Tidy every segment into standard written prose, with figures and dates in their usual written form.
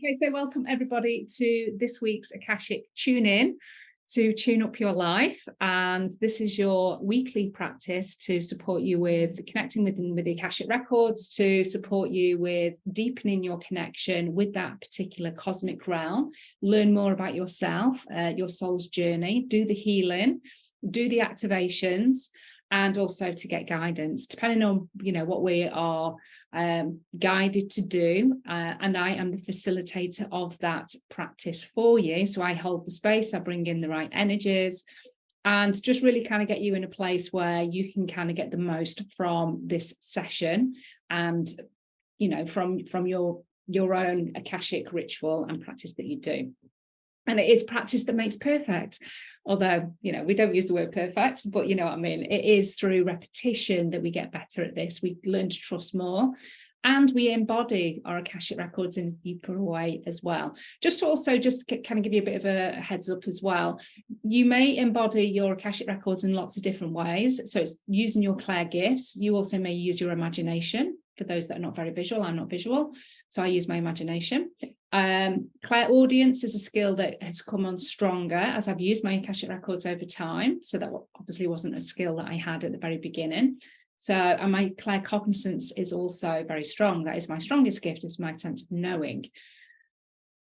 Okay, so welcome everybody to this week's Akashic Tune In to tune up your life. And this is your weekly practice to support you with connecting with the Akashic Records, to support you with deepening your connection with that particular cosmic realm, learn more about yourself, your soul's journey, do the healing, do the activations, and also to get guidance depending on what we are guided to do, and I am the facilitator of that practice for you. So I hold the space, I bring in the right energies, and just really kind of get you in a place where you can kind of get the most from this session, and from your own Akashic ritual and practice that you do. And it is practice that makes perfect. Although, we don't use the word perfect, but you know what I mean? It is through repetition that we get better at this. We learn to trust more, and we embody our Akashic Records in a deeper way as well. Just to also kind of give you a bit of a heads up as well. You may embody your Akashic Records in lots of different ways. So it's using your clair gifts. You also may use your imagination. For those that are not very visual, I'm not visual, so I use my imagination. Clairaudience is a skill that has come on stronger as I've used my Akashic Records over time. So that obviously wasn't a skill that I had at the very beginning. So, and my claircognizance is also very strong. That is my strongest gift, is my sense of knowing.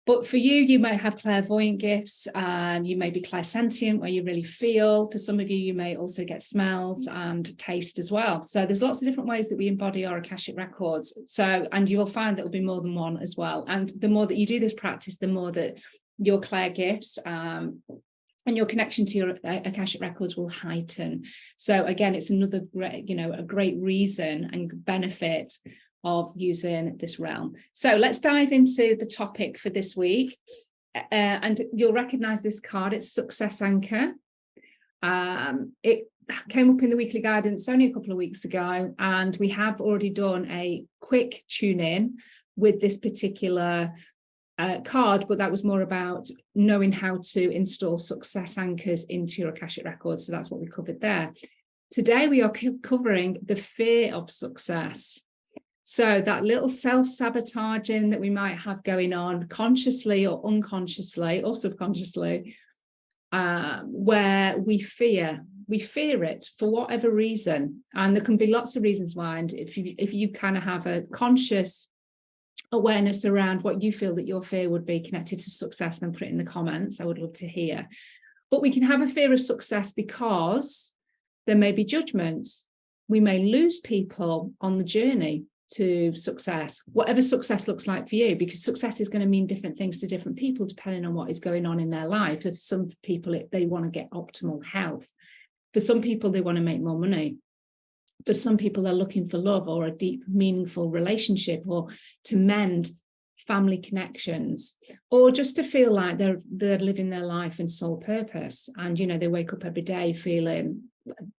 But for you, you may have clairvoyant gifts, you may be clairsentient, where you really feel. For some of you, you may also get smells and taste as well. So there's lots of different ways that we embody our Akashic Records. So, and you will find there'll be more than one as well. And the more that you do this practice, the more that your clair gifts and your connection to your Akashic Records will heighten. So again, it's another great, a great reason and benefit of using this realm. So let's dive into the topic for this week, and you'll recognize this card. It's Success Anchor. It came up in the weekly guidance only a couple of weeks ago, and we have already done a quick tune in with this particular card, but that was more about knowing how to install success anchors into your Akashic Records. So that's what we covered there. Today we are covering the fear of success. So that little self-sabotaging that we might have going on consciously or unconsciously or subconsciously, where we fear it for whatever reason. And there can be lots of reasons why. And if you kind of have a conscious awareness around what you feel that your fear would be connected to success, then put it in the comments. I would love to hear. But we can have a fear of success because there may be judgments. We may lose people on the journey to success, whatever success looks like for you, because success is going to mean different things to different people depending on what is going on in their life. For some people, they want to get optimal health. For some people, they want to make more money. For some people, they're looking for love or a deep, meaningful relationship, or to mend family connections, or just to feel like they're living their life in soul purpose. And, they wake up every day feeling,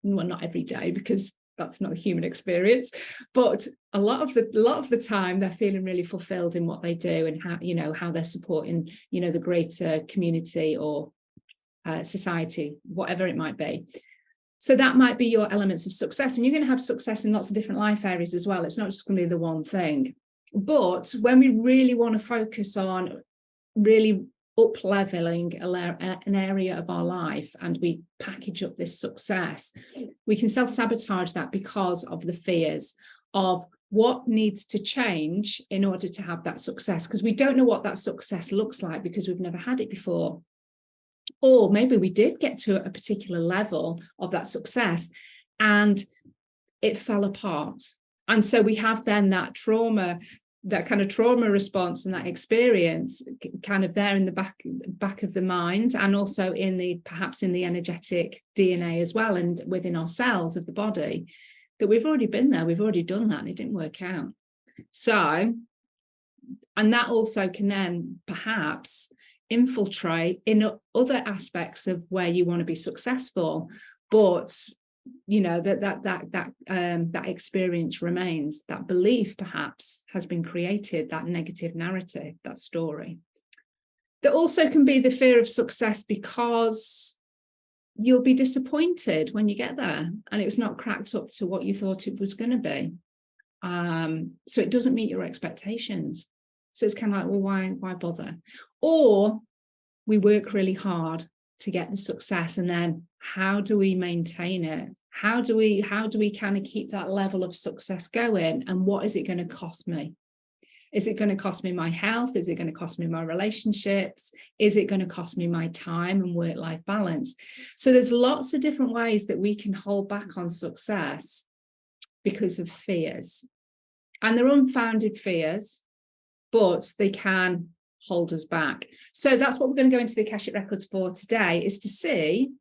well, not every day, because that's not a human experience, but a lot of the time they're feeling really fulfilled in what they do, and how they're supporting the greater community or society, whatever it might be. So that might be your elements of success, and you're going to have success in lots of different life areas as well. It's not just going to be the one thing. But when we really want to focus on really up-leveling an area of our life, and we package up this success, we can self-sabotage that because of the fears of what needs to change in order to have that success, because we don't know what that success looks like because we've never had it before. Or maybe we did get to a particular level of that success and it fell apart. And so we have then that trauma, that kind of trauma response and that experience kind of there in the back of the mind, and also perhaps in the energetic DNA as well, and within our cells of the body, that we've already been there, we've already done that, and it didn't work out. So, and that also can then perhaps infiltrate in other aspects of where you want to be successful, but that experience remains. That belief perhaps has been created, that negative narrative, that story. There also can be the fear of success because you'll be disappointed when you get there and it's not cracked up to what you thought it was going to be. So it doesn't meet your expectations. So it's kind of like, well, why bother? Or we work really hard to get the success, and then how do we maintain it? How do we kind of keep that level of success going? And what is it going to cost me? Is it going to cost me my health? Is it going to cost me my relationships? Is it going to cost me my time and work-life balance? So there's lots of different ways that we can hold back on success because of fears. And they're unfounded fears, but they can hold us back. So that's what we're going to go into the Akashic Records for today, is to see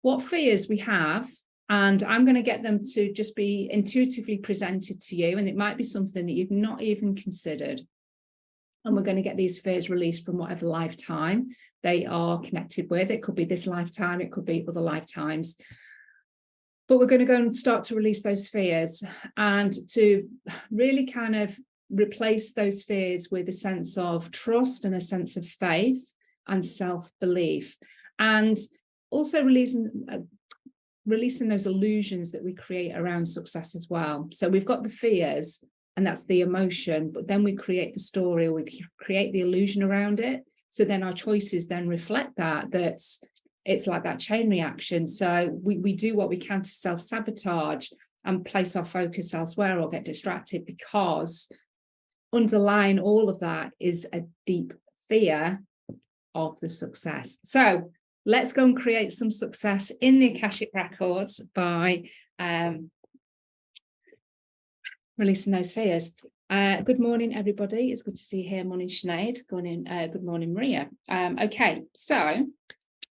what fears we have. And I'm going to get them to just be intuitively presented to you. And it might be something that you've not even considered. And we're going to get these fears released from whatever lifetime they are connected with. It could be this lifetime, it could be other lifetimes. But we're going to go and start to release those fears and to really kind of replace those fears with a sense of trust and a sense of faith and self-belief. And also releasing those illusions that we create around success as well. So we've got the fears, and that's the emotion, but then we create the story, or we create the illusion around it. So then our choices then reflect that it's like that chain reaction. So we do what we can to self-sabotage and place our focus elsewhere or get distracted, because underlying all of that is a deep fear of the success. So let's go and create some success in the Akashic Records by releasing those fears. Good morning, everybody. It's good to see you here. Morning, Sinead. Good morning, Maria. Okay, so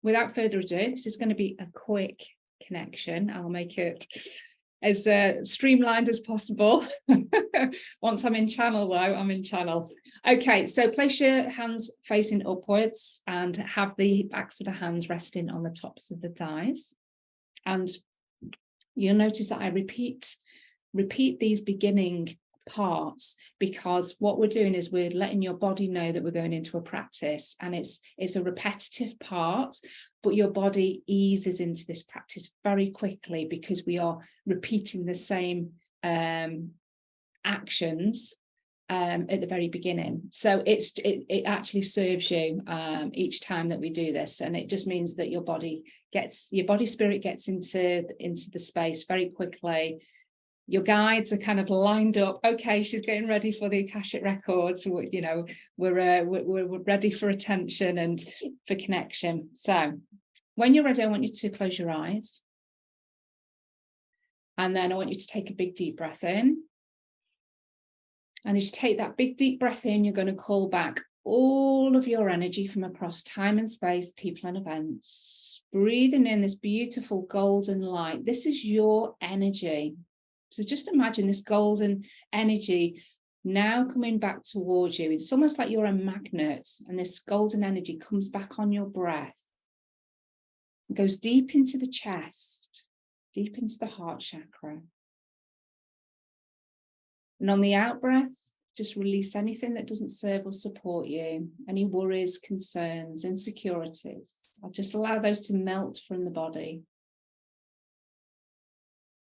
without further ado, this is going to be a quick connection. I'll make it as streamlined as possible. Once I'm in channel, though, I'm in channel. Okay, so place your hands facing upwards and have the backs of the hands resting on the tops of the thighs. And you'll notice that I repeat these beginning parts, because what we're doing is we're letting your body know that we're going into a practice, and it's a repetitive part, but your body eases into this practice very quickly because we are repeating the same actions at the very beginning. So it actually serves you each time that we do this, and it just means that your body spirit gets into the space very quickly. Your guides are kind of lined up. Okay, she's getting ready for the Akashic Records. We're ready for attention and for connection. So when you're ready, I want you to close your eyes. And then I want you to take a big deep breath in. And as you take that big deep breath in, you're going to call back all of your energy from across time and space, people and events. Breathing in this beautiful golden light. This is your energy. So just imagine this golden energy now coming back towards you. It's almost like you're a magnet, and this golden energy comes back on your breath. It goes deep into the chest, deep into the heart chakra. And on the out breath, just release anything that doesn't serve or support you, any worries, concerns, insecurities. I'll just allow those to melt from the body.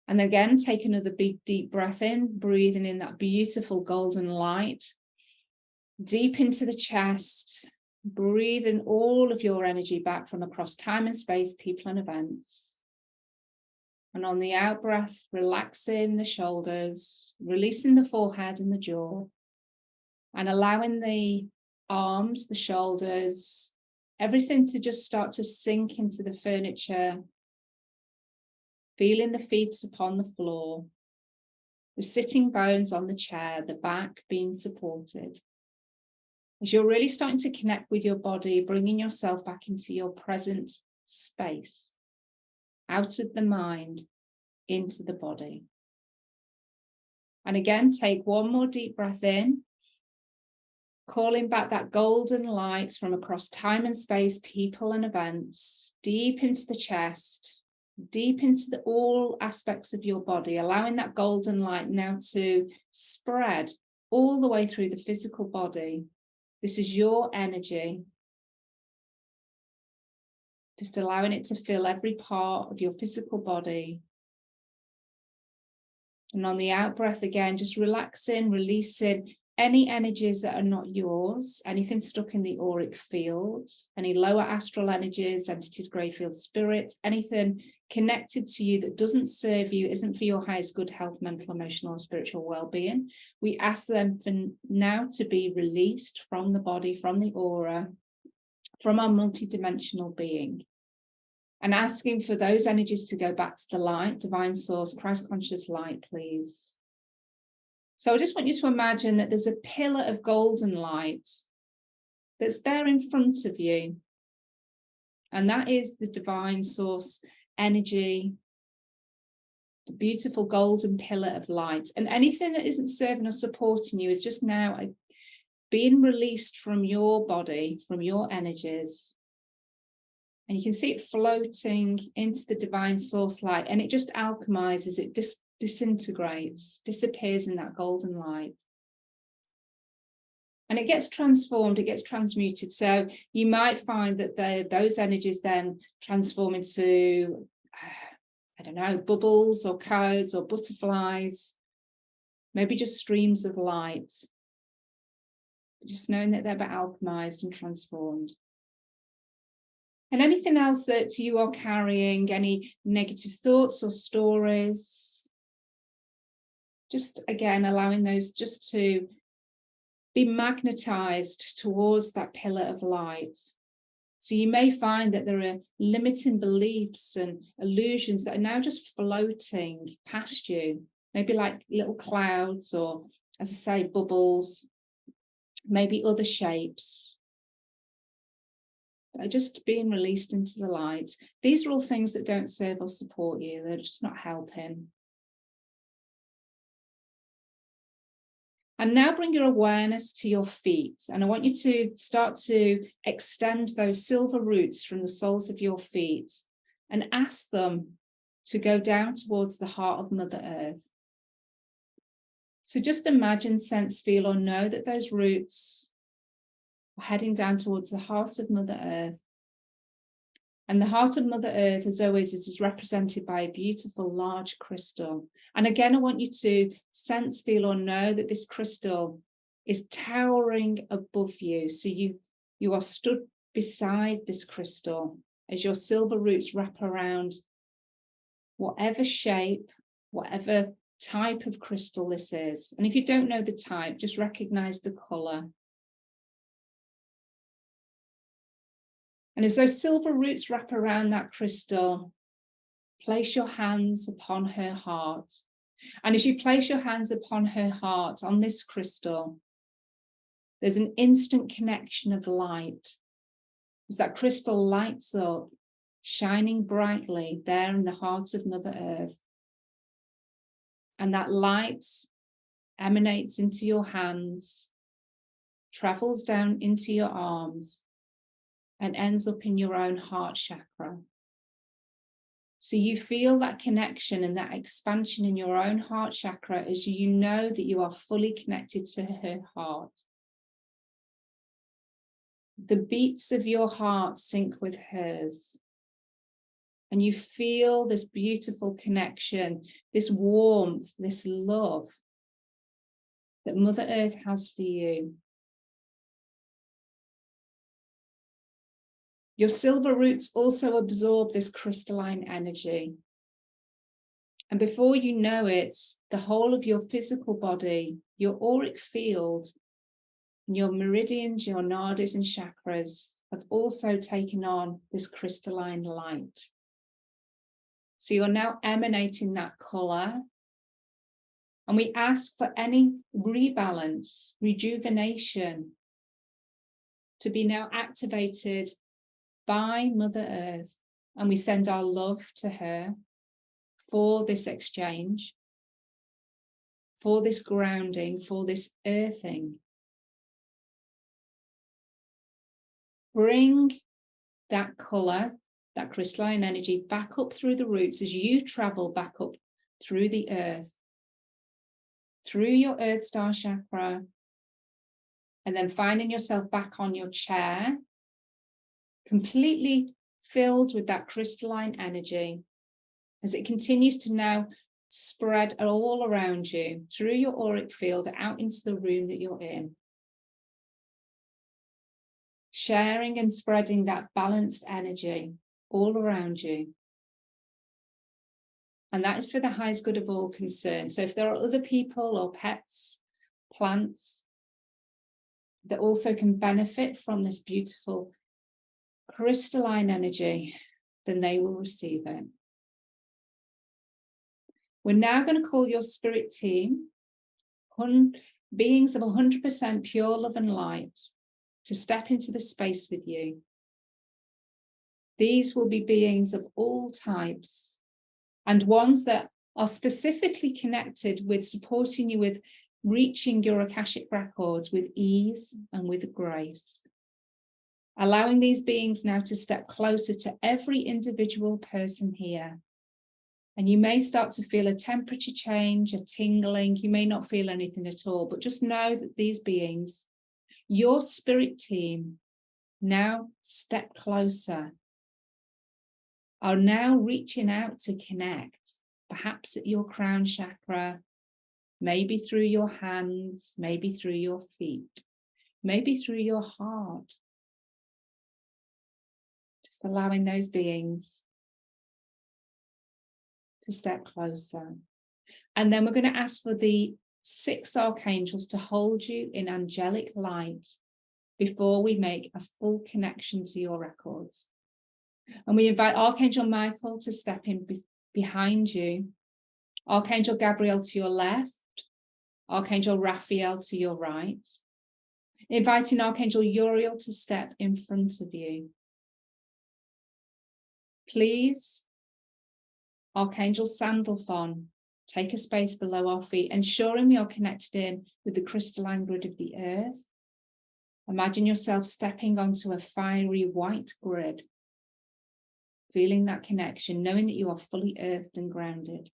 And again, take another big, deep breath in, breathing in that beautiful golden light, deep into the chest, breathing all of your energy back from across time and space, people and events. And on the out breath, relaxing the shoulders, releasing the forehead and the jaw, and allowing the arms, the shoulders, everything to just start to sink into the furniture. Feeling the feet upon the floor, the sitting bones on the chair, the back being supported. As you're really starting to connect with your body, bringing yourself back into your present space, out of the mind, into the body. And again, take one more deep breath in, calling back that golden light from across time and space, people and events, deep into the chest, deep into all aspects of your body, allowing that golden light now to spread all the way through the physical body. This is your energy. Just allowing it to fill every part of your physical body. And on the out breath again, just relaxing, releasing Any energies that are not yours, anything stuck in the auric field, any lower astral energies, entities, grey field spirits, anything connected to you that doesn't serve you, isn't for your highest good health, mental, emotional, or spiritual well-being, we ask them for now to be released from the body, from the aura, from our multidimensional being. And asking for those energies to go back to the light, divine source, Christ conscious light, please. So I just want you to imagine that there's a pillar of golden light that's there in front of you. And that is the divine source energy, the beautiful golden pillar of light. And anything that isn't serving or supporting you is just now being released from your body, from your energies. And you can see it floating into the divine source light, and it just alchemizes, it disintegrates, disappears in that golden light. And it gets transformed, it gets transmuted. So you might find that those energies then transform into, I don't know, bubbles or codes or butterflies, maybe just streams of light. Just knowing that they're alchemized and transformed. And anything else that you are carrying, any negative thoughts or stories, just again, allowing those just to be magnetized towards that pillar of light. So you may find that there are limiting beliefs and illusions that are now just floating past you, maybe like little clouds or, as I say, bubbles, maybe other shapes. Are just being released into the light. These are all things that don't serve or support you. They're just not helping. And now bring your awareness to your feet. And I want you to start to extend those silver roots from the soles of your feet and ask them to go down towards the heart of Mother Earth. So just imagine, sense, feel, or know that those roots heading down towards the heart of Mother Earth. And the heart of Mother Earth, as always, is represented by a beautiful large crystal. And again, I want you to sense, feel, or know that this crystal is towering above you. So you are stood beside this crystal as your silver roots wrap around whatever shape, whatever type of crystal this is. And if you don't know the type, just recognize the color. And as those silver roots wrap around that crystal, place your hands upon her heart. And as you place your hands upon her heart, on this crystal, there's an instant connection of light. As that crystal lights up, shining brightly there in the heart of Mother Earth. And that light emanates into your hands, travels down into your arms, and ends up in your own heart chakra. So you feel that connection and that expansion in your own heart chakra as you know that you are fully connected to her heart. The beats of your heart sync with hers. And you feel this beautiful connection, this warmth, this love that Mother Earth has for you. Your silver roots also absorb this crystalline energy. And before you know it, the whole of your physical body, your auric field, and your meridians, your nadis and chakras have also taken on this crystalline light. So you're now emanating that color. And we ask for any rebalance, rejuvenation to be now activated by Mother Earth, and we send our love to her for this exchange, for this grounding, for this earthing. Bring that colour, that crystalline energy back up through the roots as you travel back up through the earth, through your Earth Star chakra, and then finding yourself back on your chair, completely filled with that crystalline energy as it continues to now spread all around you, through your auric field, out into the room that you're in. Sharing and spreading that balanced energy all around you. And that is for the highest good of all concerned. So if there are other people or pets, plants, that also can benefit from this beautiful crystalline energy, then they will receive it. We're now going to call your spirit team, beings of 100% pure love and light, to step into the space with you. These will be beings of all types and ones that are specifically connected with supporting you with reaching your Akashic records with ease and with grace. Allowing these beings now to step closer to every individual person here. And you may start to feel a temperature change, a tingling. You may not feel anything at all, but just know that these beings, your spirit team, now step closer, are now reaching out to connect, perhaps at your crown chakra, maybe through your hands, maybe through your feet, maybe through your heart. Just allowing those beings to step closer. And then we're going to ask for the 6 archangels to hold you in angelic light before we make a full connection to your records. And we invite Archangel Michael to step in behind you, Archangel Gabriel to your left, Archangel Raphael to your right, inviting Archangel Uriel to step in front of you. Please, Archangel Sandalphon, take a space below our feet, ensuring we are connected in with the crystalline grid of the earth. Imagine yourself stepping onto a fiery white grid, feeling that connection, knowing that you are fully earthed and grounded.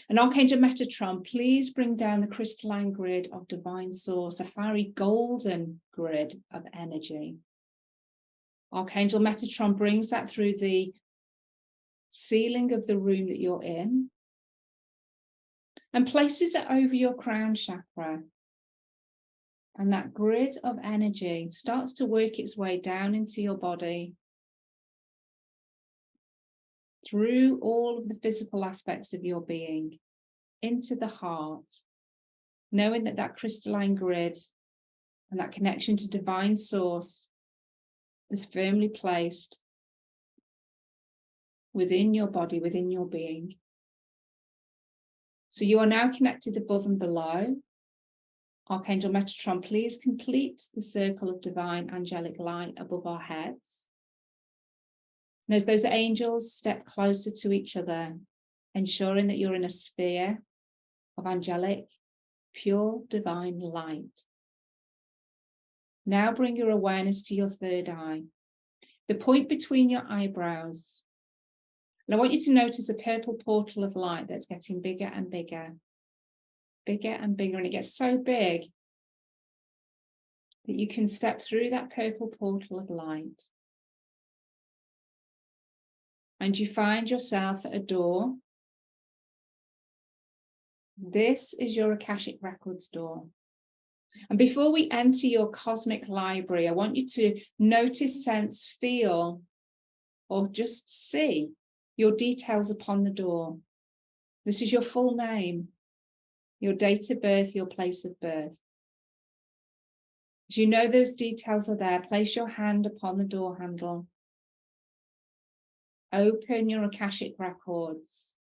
And Archangel Metatron, please bring down the crystalline grid of divine source, a fiery golden grid of energy. Archangel Metatron brings that through the ceiling of the room that you're in and places it over your crown chakra. And that grid of energy starts to work its way down into your body, through all of the physical aspects of your being, into the heart, knowing that that crystalline grid and that connection to divine source is firmly placed within your body, within your being. So you are now connected above and below. Archangel Metatron, please complete the circle of divine angelic light above our heads. And as those angels step closer to each other, ensuring that you're in a sphere of angelic, pure divine light. Now bring your awareness to your third eye, the point between your eyebrows. And I want you to notice a purple portal of light that's getting bigger and bigger, bigger and bigger. And it gets so big that you can step through that purple portal of light. And you find yourself at a door. This is your Akashic Records door. And before we enter your cosmic library, I want you to notice, sense, feel, or just see your details upon the door. This is your full name, your date of birth, your place of birth. As you know those details are there, place your hand upon the door handle. Open your Akashic Records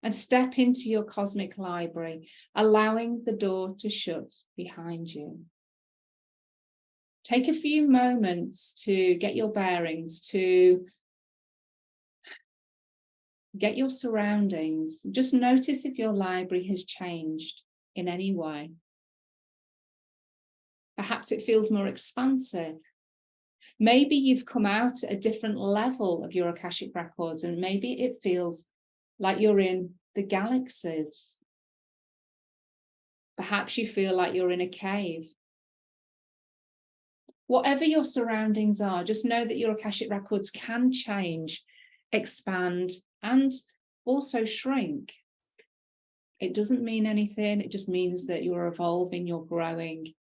and step into your cosmic library, allowing the door to shut behind you. Take a few moments to get your bearings, to get your surroundings. Just notice if your library has changed in any way. Perhaps it feels more expansive. Maybe you've come out at a different level of your Akashic Records, and maybe it feels like you're in the galaxies. Perhaps you feel like you're in a cave. Whatever your surroundings are, just know that your Akashic Records can change, expand, and also shrink. It doesn't mean anything. It just means that you're evolving, you're growing.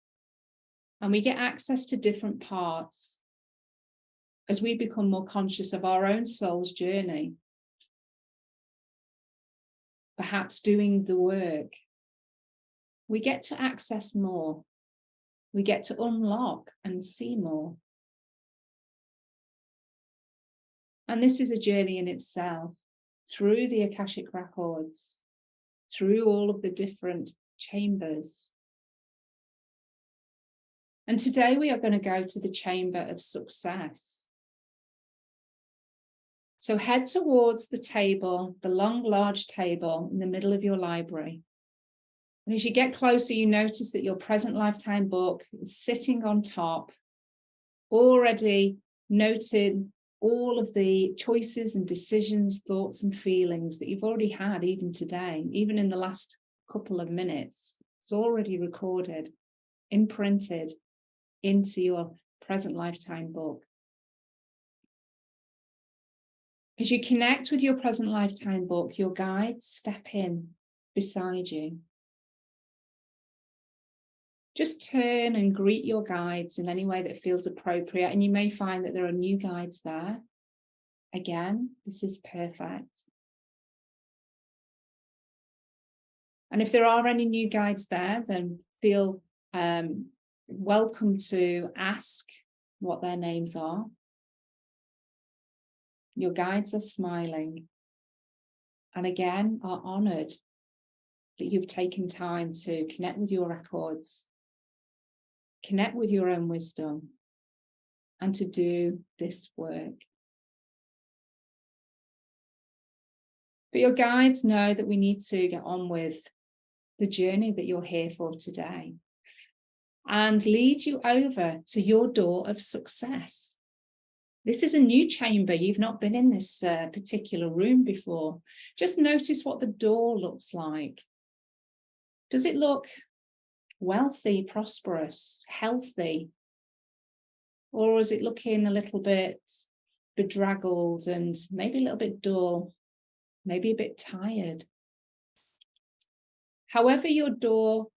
And we get access to different parts as we become more conscious of our own soul's journey. Perhaps doing the work, we get to access more. We get to unlock and see more. And this is a journey in itself, through the Akashic Records, through all of the different chambers. And today we are going to go to the chamber of success. So head towards the table, the long, large table in the middle of your library. And as you get closer, you notice that your present lifetime book is sitting on top, already noted all of the choices and decisions, thoughts and feelings that you've already had even today, even in the last couple of minutes. It's already recorded, imprinted into your present lifetime book. As you connect with your present lifetime book, your guides step in beside you. Just turn and greet your guides in any way that feels appropriate. And you may find that there are new guides there. Again, this is perfect. And if there are any new guides there, then feel welcome to ask what their names are. Your guides are smiling and again are honored that you've taken time to connect with your records, connect with your own wisdom, and to do this work. But your guides know that we need to get on with the journey that you're here for today and lead you over to your door of success. This is a new chamber. You've not been in this particular room before. Just notice what the door looks like. Does it look wealthy, prosperous, healthy? Or is it looking a little bit bedraggled and maybe a little bit dull, maybe a bit tired? However your door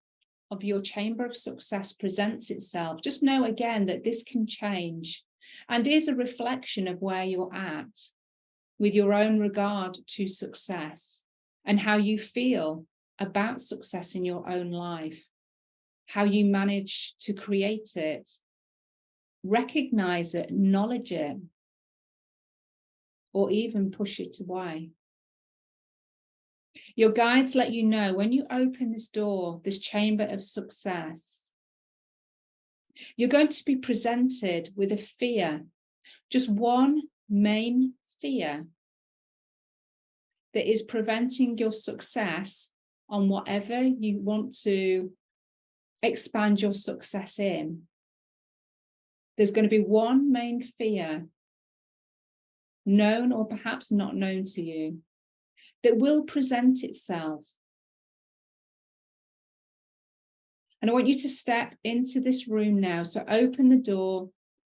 of your chamber of success presents itself, just know again that this can change and is a reflection of where you're at with your own regard to success and how you feel about success in your own life, how you manage to create it, recognize it, acknowledge it, or even push it away. Your guides let you know when you open this door, this chamber of success, you're going to be presented with a fear, just one main fear that is preventing your success on whatever you want to expand your success in. There's going to be one main fear, known or perhaps not known to you, that will present itself. And I want you to step into this room now. So open the door,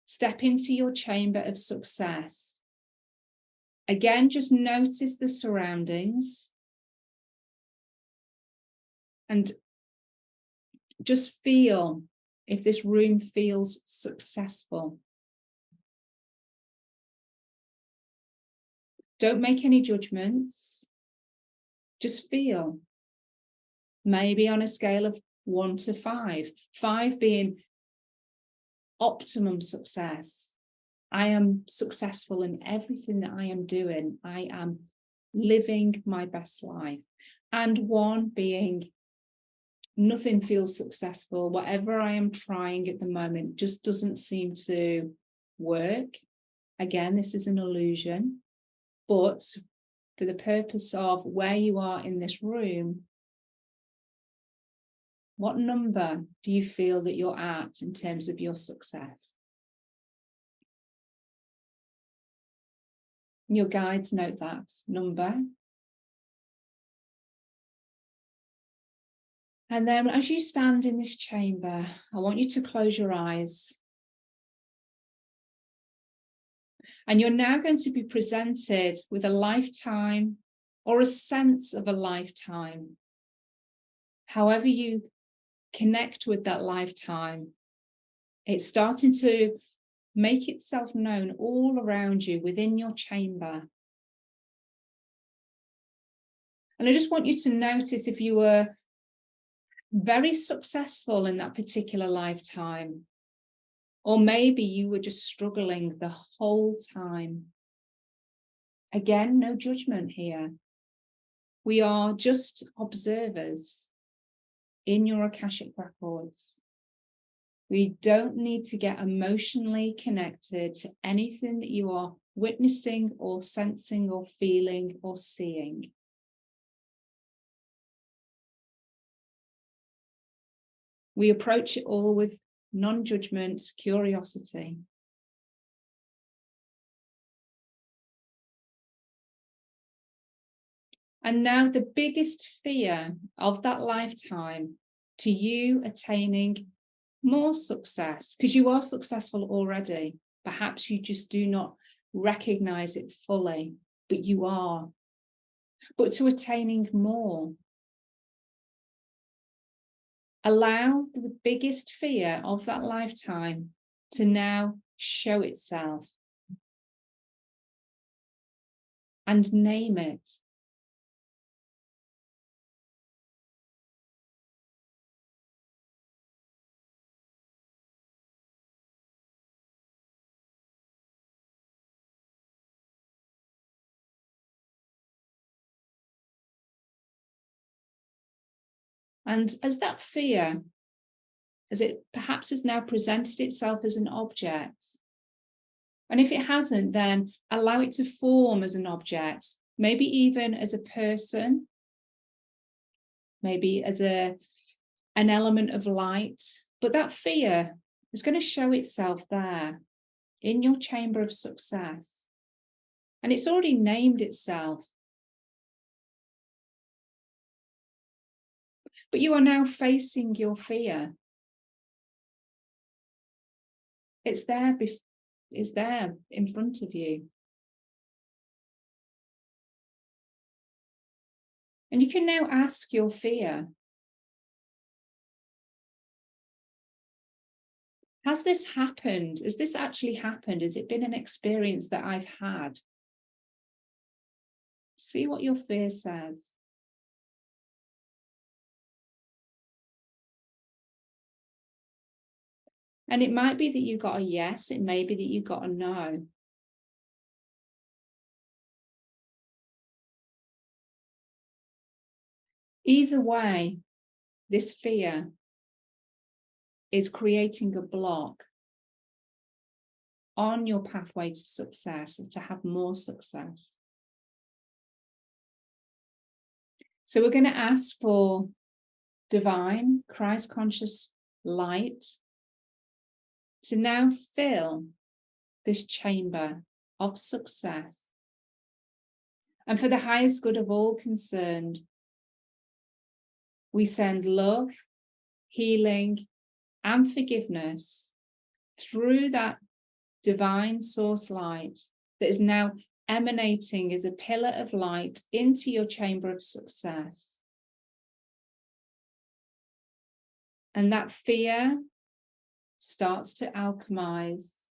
step into your chamber of success. Again, just notice the surroundings and just feel if this room feels successful. Don't make any judgments. Just feel. Maybe on a scale of 1 to 5, 5 being optimum success. I am successful in everything that I am doing. I am living my best life. And 1 being nothing feels successful. Whatever I am trying at the moment just doesn't seem to work. Again, this is an illusion, but for the purpose of where you are in this room, what number do you feel that you're at in terms of your success? Your guides note that number. And then as you stand in this chamber, I want you to close your eyes. And you're now going to be presented with a lifetime or a sense of a lifetime however you connect with that lifetime, it's starting to make itself known all around you within your chamber. And I just want you to notice if you were very successful in that particular lifetime, or maybe you were just struggling the whole time. Again, no judgment here. We are just observers in your Akashic Records. We don't need to get emotionally connected to anything that you are witnessing or sensing or feeling or seeing. We approach it all with non-judgment, curiosity. And now the biggest fear of that lifetime to you attaining more success, because you are successful already. Perhaps you just do not recognize it fully, but you are. But to attaining more. Allow the biggest fear of that lifetime to now show itself. And name it. And as that fear, as it perhaps has now presented itself as an object, and if it hasn't, then allow it to form as an object, maybe even as a person, maybe as an element of light. But that fear is going to show itself there in your chamber of success. And it's already named itself. But you are now facing your fear. It's there in front of you. And you can now ask your fear, has this happened? Has this actually happened? Has it been an experience that I've had? See what your fear says. And it might be that you got a yes, it may be that you got a no. Either way, this fear is creating a block on your pathway to success and to have more success. So we're going to ask for divine, Christ conscious light to now fill this chamber of success. And for the highest good of all concerned, we send love, healing, and forgiveness through that divine source light that is now emanating as a pillar of light into your chamber of success. And that fear starts to alchemize.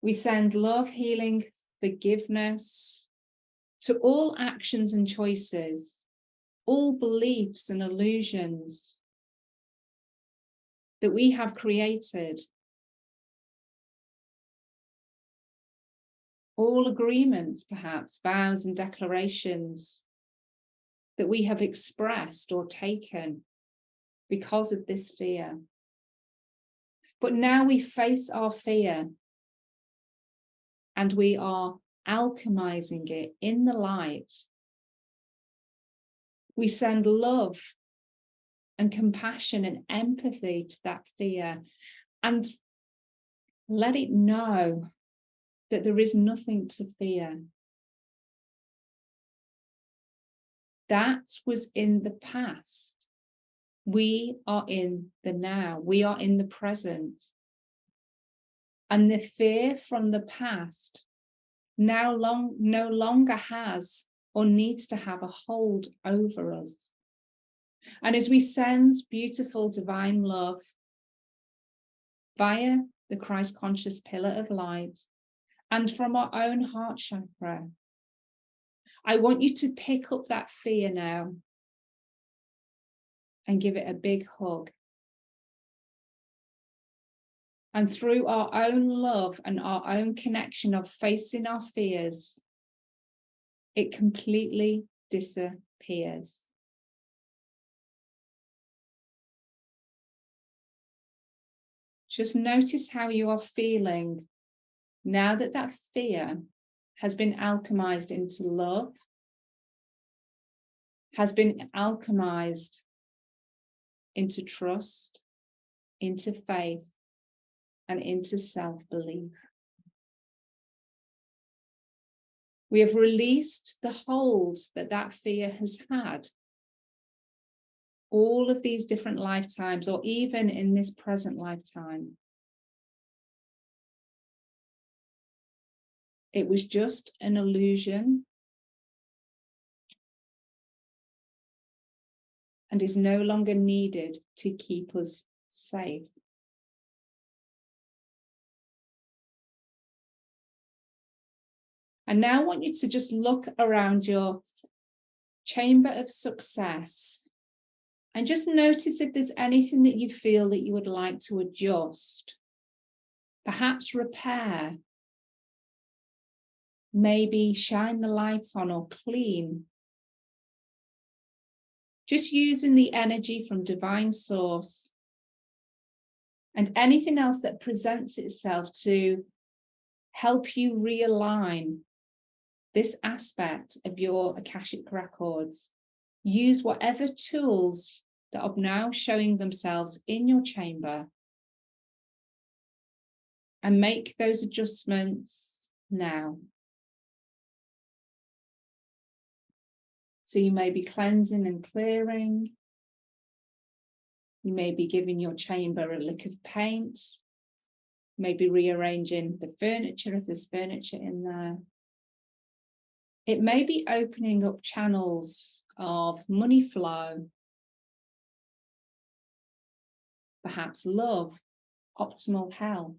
We send love, healing, forgiveness to all actions and choices, all beliefs and illusions that we have created, all agreements, perhaps, vows and declarations that we have expressed or taken because of this fear. But now we face our fear and we are alchemizing it in the light. We send love and compassion and empathy to that fear and let it know that there is nothing to fear. That was in the past. We are in the now. We are in the present. And the fear from the past no longer has or needs to have a hold over us. And as we send beautiful divine love via the Christ conscious pillar of light and from our own heart chakra, I want you to pick up that fear now and give it a big hug. And through our own love and our own connection of facing our fears, it completely disappears. Just notice how you are feeling now that that fear has been alchemized into love, has been alchemized into trust, into faith, and into self-belief. We have released the hold that that fear has had all of these different lifetimes, or even in this present lifetime. It was just an illusion and is no longer needed to keep us safe. And now I want you to just look around your chamber of success and just notice if there's anything that you feel that you would like to adjust, perhaps repair, maybe shine the light on or clean. Just using the energy from divine source and anything else that presents itself to help you realign this aspect of your Akashic records. Use whatever tools that are now showing themselves in your chamber and make those adjustments now. So you may be cleansing and clearing. You may be giving your chamber a lick of paint, maybe rearranging the furniture if there's furniture in there. It may be opening up channels of money flow, perhaps love, optimal health,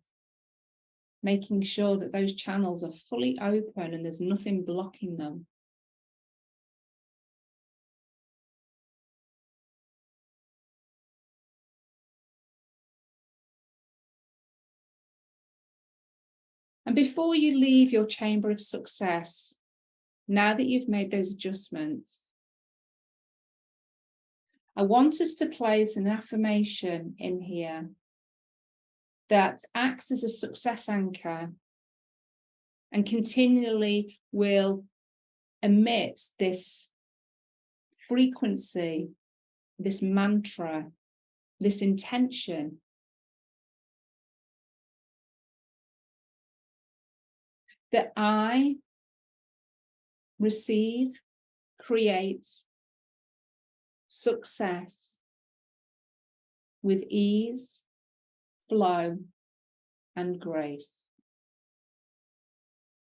making sure that those channels are fully open and there's nothing blocking them. And before you leave your chamber of success, now that you've made those adjustments, I want us to place an affirmation in here that acts as a success anchor and continually will emit this frequency, this mantra, this intention. That I receive, create success with ease, flow, and grace.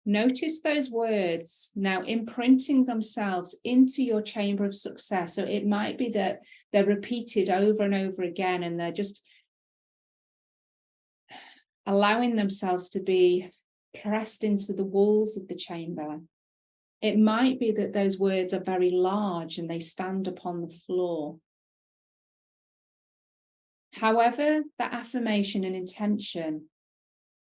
Notice those words now imprinting themselves into your chamber of success. So it might be that they're repeated over and over again, and they're just allowing themselves to be pressed into the walls of the chamber. It might be that those words are very large and they stand upon the floor. However, that affirmation and intention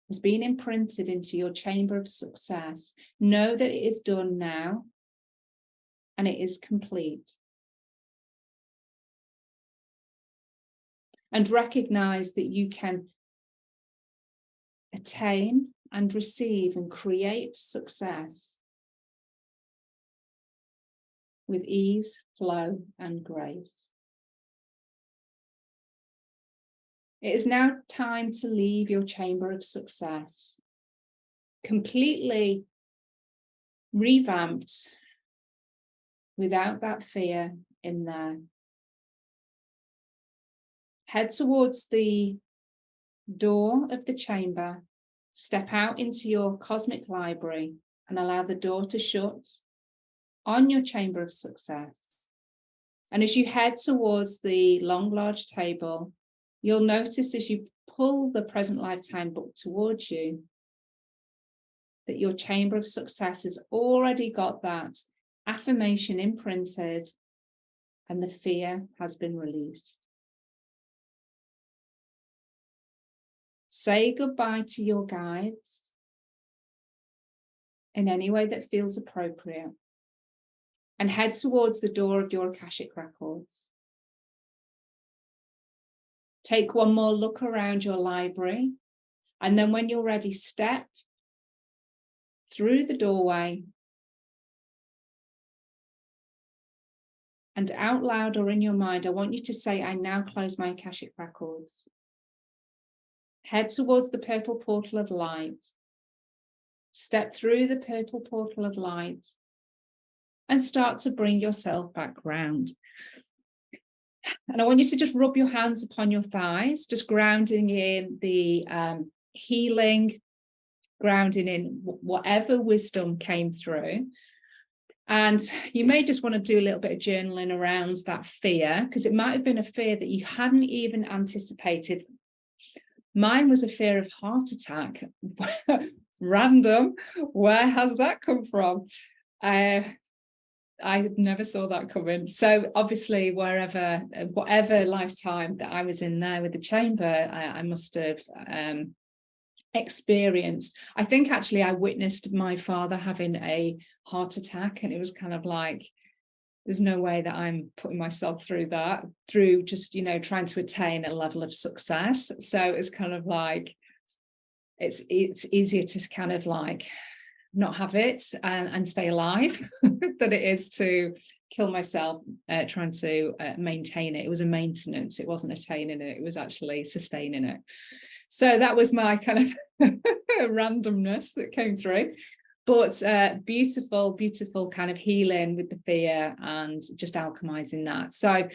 has been imprinted into your chamber of success, know that it is done now and it is complete. And recognize that you can attain and receive and create success with ease, flow, and grace. It is now time to leave your chamber of success, completely revamped, without that fear in there. Head towards the door of the chamber, step out into your cosmic library and allow the door to shut on your chamber of success. And as you head towards the long, large table, you'll notice as you pull the present lifetime book towards you, that your chamber of success has already got that affirmation imprinted and the fear has been released. Say goodbye to your guides in any way that feels appropriate and head towards the door of your Akashic Records. Take one more look around your library, and then when you're ready, step through the doorway and out loud or in your mind, I want you to say, I now close my Akashic Records. Head towards the purple portal of light. Step through the purple portal of light and start to bring yourself back round. And I want you to just rub your hands upon your thighs, just grounding in the healing, grounding in whatever wisdom came through. And you may just want to do a little bit of journaling around that fear, because it might have been a fear that you hadn't even anticipated. Mine was a fear of heart attack. Random. Where has that come from? I never saw that coming. So obviously, whatever lifetime that I was in there with the chamber, I must have experienced. I think actually I witnessed my father having a heart attack, and it was kind of like, there's no way that I'm putting myself through that, through just, trying to attain a level of success. So it's kind of like, it's easier to kind of like not have it and stay alive than it is to kill myself trying to maintain it. It was a maintenance. It wasn't attaining it. It was actually sustaining it. So that was my kind of randomness that came through. But beautiful, beautiful kind of healing with the fear and just alchemizing that. So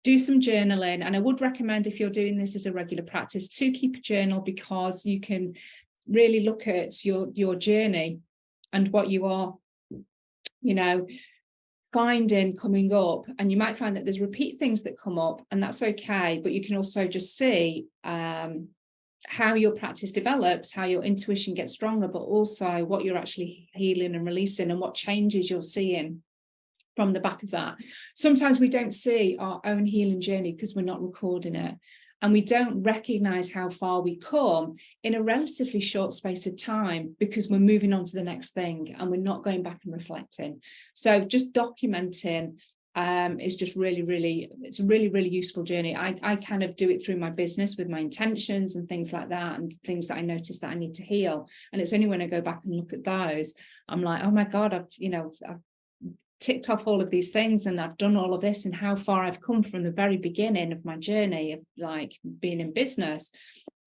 do some journaling. And I would recommend, if you're doing this as a regular practice, to keep a journal, because you can really look at your journey and what you are, finding coming up. And you might find that there's repeat things that come up, and that's okay. But you can also just see how your practice develops, how your intuition gets stronger, but also what you're actually healing and releasing and what changes you're seeing from the back of that. Sometimes we don't see our own healing journey because we're not recording it, and we don't recognize how far we come in a relatively short space of time, because we're moving on to the next thing and we're not going back and reflecting. So just documenting is just really, it's a really useful journey. I kind of do it through my business with my intentions and things like that, and things that I notice that I need to heal. And it's only when I go back and look at those, I'm like, oh my God, I've ticked off all of these things, and I've done all of this, and how far I've come from the very beginning of my journey of like being in business,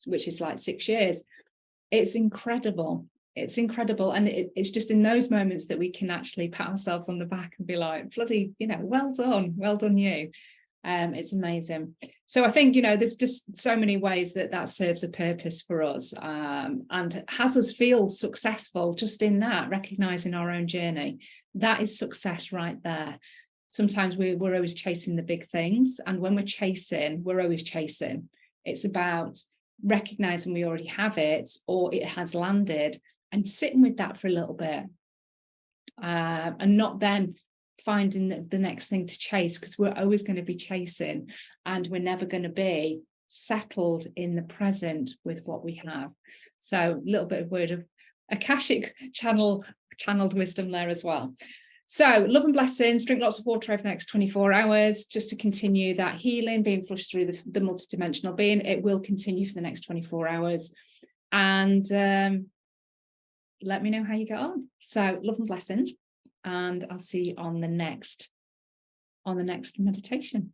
which is like 6 years. It's incredible. It's incredible. And it's just in those moments that we can actually pat ourselves on the back and be like, bloody, well done you. It's amazing. So I think, there's just so many ways that serves a purpose for us, and has us feel successful just in that, recognizing our own journey. That is success right there. Sometimes we're always chasing the big things. And when we're always chasing. It's about recognizing we already have it, or it has landed, and sitting with that for a little bit, and not then finding the next thing to chase, because we're always going to be chasing, and we're never going to be settled in the present with what we have. So a little bit of word of Akashic channeled wisdom there as well. So love and blessings. Drink lots of water over the next 24 hours just to continue that healing, being flushed through the multidimensional being. It will continue for the next 24 hours. And let me know how you get on. So love and blessings. And I'll see you on the next meditation.